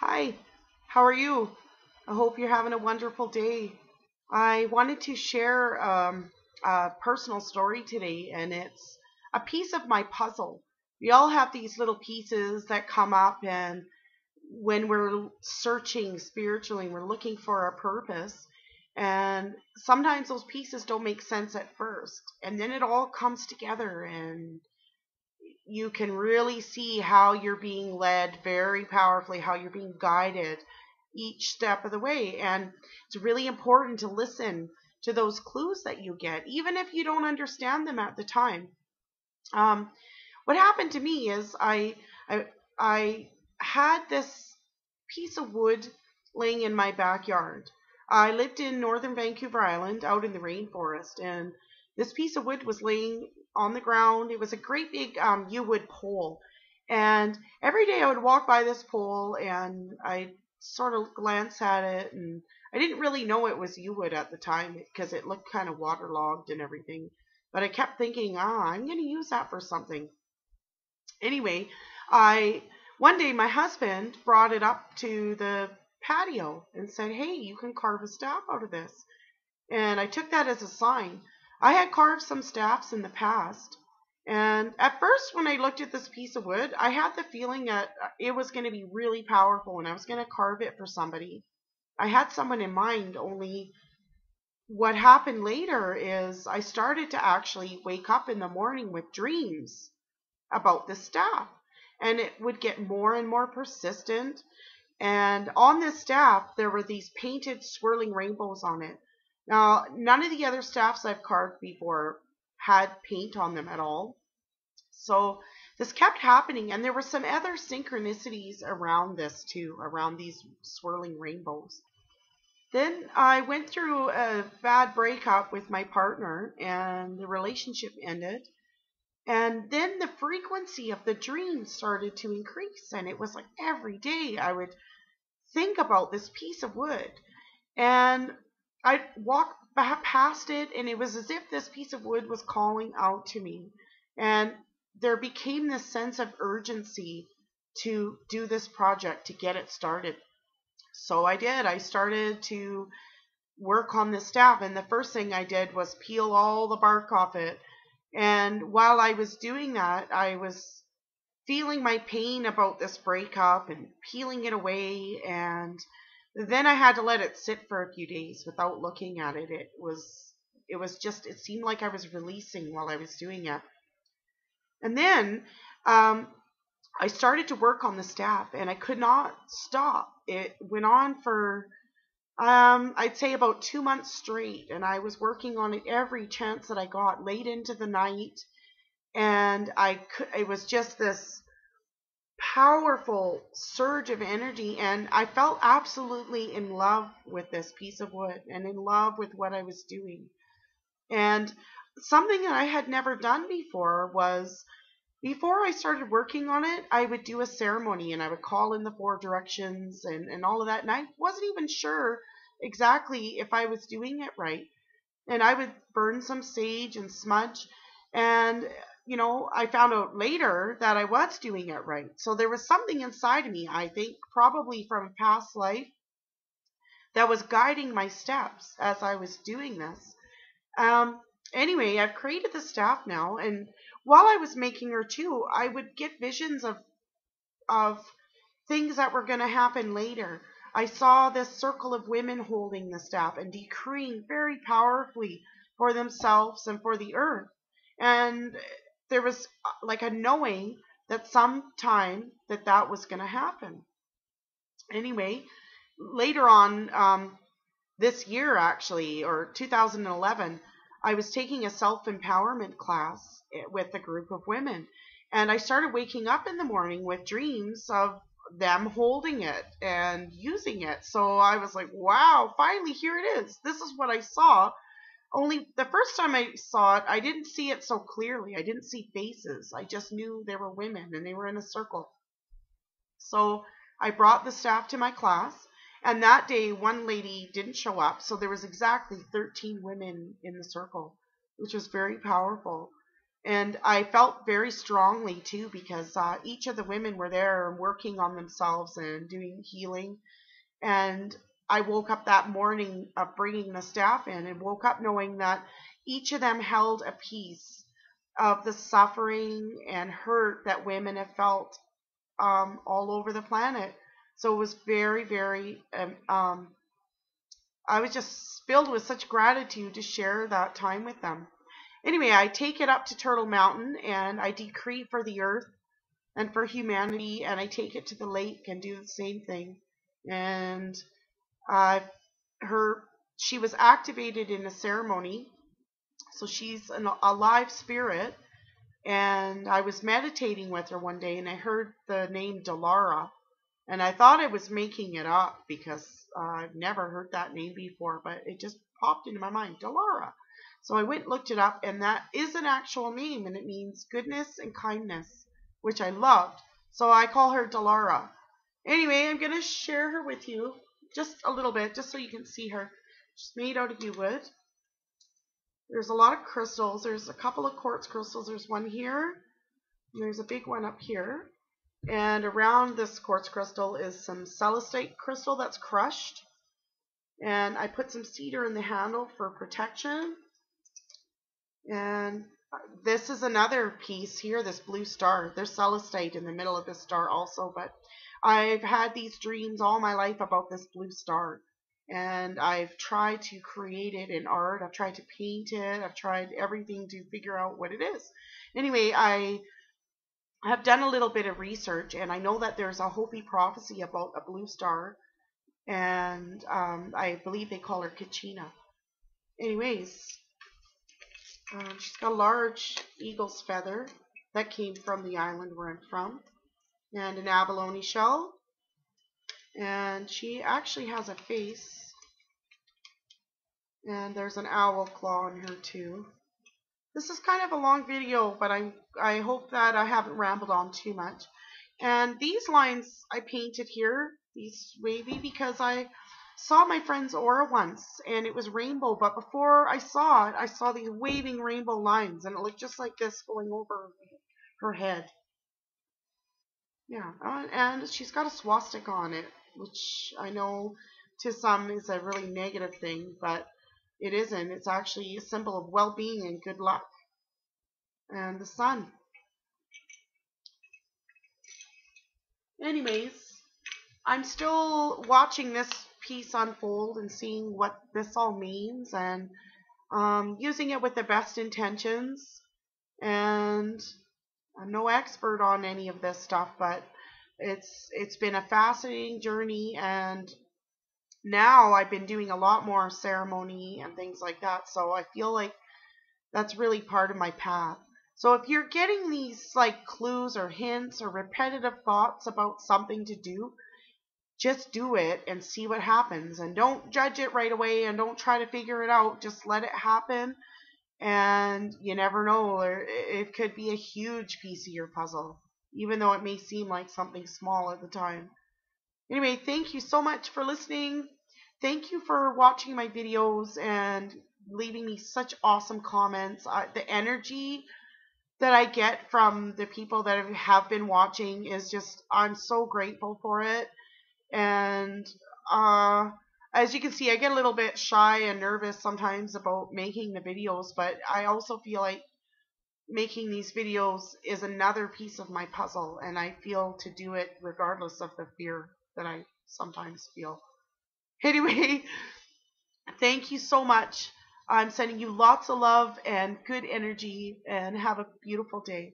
Hi, how are you? I hope you're having a wonderful day. I wanted to share a personal story today, and it's a piece of my puzzle. We all have these little pieces that come up, and when we're searching spiritually, we're looking for a purpose, and sometimes those pieces don't make sense at first, and then it all comes together, and you can really see how you're being led very powerfully, how you're being guided each step of the way. And it's really important to listen to those clues that you get, even if you don't understand them at the time. Um, what happened to me is I had this piece of wood laying in my backyard. I lived in northern Vancouver Island, out in the rainforest, and this piece of wood was laying on the ground. It was a great big yew wood pole, and every day I would walk by this pole and I sort of glance at it, and I didn't really know it was yew wood at the time because it looked kind of waterlogged and everything. But I kept thinking, I'm going to use that for something. Anyway, I one day my husband brought it up to the patio and said, "Hey, you can carve a staff out of this." And I took that as a sign. I had carved some staffs in the past, and at first when I looked at this piece of wood, I had the feeling that it was going to be really powerful and I was going to carve it for somebody. I had someone in mind, only what happened later is I started to actually wake up in the morning with dreams about the staff. And it would get more and more persistent. And on this staff, there were these painted swirling rainbows on it. Now, none of the other staffs I've carved before had paint on them at all. So this kept happening. And there were some other synchronicities around this too, around these swirling rainbows. Then I went through a bad breakup with my partner, and the relationship ended. And then the frequency of the dreams started to increase. And it was like every day I would think about this piece of wood. And I'd walk past it, and it was as if this piece of wood was calling out to me. And there became this sense of urgency to do this project, to get it started. So I did. I started to work on this staff, and the first thing I did was peel all the bark off it. And while I was doing that, I was feeling my pain about this breakup and peeling it away. And then I had to let it sit for a few days without looking at it. It seemed like I was releasing while I was doing it. And then I started to work on the staff, and I could not stop. It went on for I'd say about 2 months straight, and I was working on it every chance that I got, late into the night. And it was just this powerful surge of energy, and I felt absolutely in love with this piece of wood and in love with what I was doing. And something that I had never done before was, before I started working on it, I would do a ceremony and I would call in the four directions and all of that. And I wasn't even sure exactly if I was doing it right. And I would burn some sage and smudge. And, I found out later that I was doing it right. So there was something inside of me, I think, probably from a past life, that was guiding my steps as I was doing this. Um, anyway, I've created the staff now, and while I was making her too, I would get visions of things that were going to happen later. I saw this circle of women holding the staff and decreeing very powerfully for themselves and for the earth. And there was like a knowing that sometime that was going to happen. Anyway, later on, this year actually, or 2011, I was taking a self-empowerment class with a group of women. And I started waking up in the morning with dreams of them holding it and using it. So I was like, wow, finally, here it is. This is what I saw. Only the first time I saw it, I didn't see it so clearly. I didn't see faces. I just knew they were women and they were in a circle. So I brought the staff to my class, and that day one lady didn't show up, so there was exactly 13 women in the circle, which was very powerful. And I felt very strongly too, because each of the women were there working on themselves and doing healing. And I woke up that morning of bringing the staff in, and woke up knowing that each of them held a piece of the suffering and hurt that women have felt all over the planet. So it was very, very, I was just filled with such gratitude to share that time with them. Anyway, I take it up to Turtle Mountain and I decree for the earth and for humanity, and I take it to the lake and do the same thing. And she was activated in a ceremony, so she's a live spirit. And I was meditating with her one day, and I heard the name Delara, and I thought I was making it up because I've never heard that name before, but it just popped into my mind, Delara. So I went and looked it up, and that is an actual name, and it means goodness and kindness, which I loved. So I call her Delara. Anyway, I'm going to share her with you just a little bit, just so you can see her. She's made out of wood. There's a lot of crystals. There's a couple of quartz crystals. There's one here, and there's a big one up here. And around this quartz crystal is some celestite crystal that's crushed. And I put some cedar in the handle for protection. And this is another piece here, this blue star. There's celestite in the middle of this star also, but I've had these dreams all my life about this blue star. And I've tried to create it in art. I've tried to paint it. I've tried everything to figure out what it is. Anyway, I have done a little bit of research, and I know that there's a Hopi prophecy about a blue star. And I believe they call her Kachina. Anyways, she's got a large eagle's feather that came from the island where I'm from, and an abalone shell. And she actually has a face, and there's an owl claw on her too. This is kind of a long video, but I hope that I haven't rambled on too much. And these lines I painted here, these wavy, because I saw my friend's aura once, and it was rainbow, but before I saw it, I saw these waving rainbow lines, and it looked just like this going over her head. Yeah, and she's got a swastika on it, which I know to some is a really negative thing, but it isn't. It's actually a symbol of well-being and good luck. And the sun. Anyways, I'm still watching this piece unfold and seeing what this all means, and using it with the best intentions. And I'm no expert on any of this stuff, but it's been a fascinating journey, and now I've been doing a lot more ceremony and things like that, so I feel like that's really part of my path. So if you're getting these like clues or hints or repetitive thoughts about something to do, just do it and see what happens, and don't judge it right away, and don't try to figure it out. Just let it happen, and you never know, it could be a huge piece of your puzzle, even though it may seem like something small at the time. Anyway, thank you so much for listening. Thank you for watching my videos and leaving me such awesome comments. The energy that I get from the people that have been watching is just, I'm so grateful for it. And as you can see, I get a little bit shy and nervous sometimes about making the videos, but I also feel like making these videos is another piece of my puzzle, and I feel to do it regardless of the fear that I sometimes feel. Anyway, thank you so much. I'm sending you lots of love and good energy, and have a beautiful day.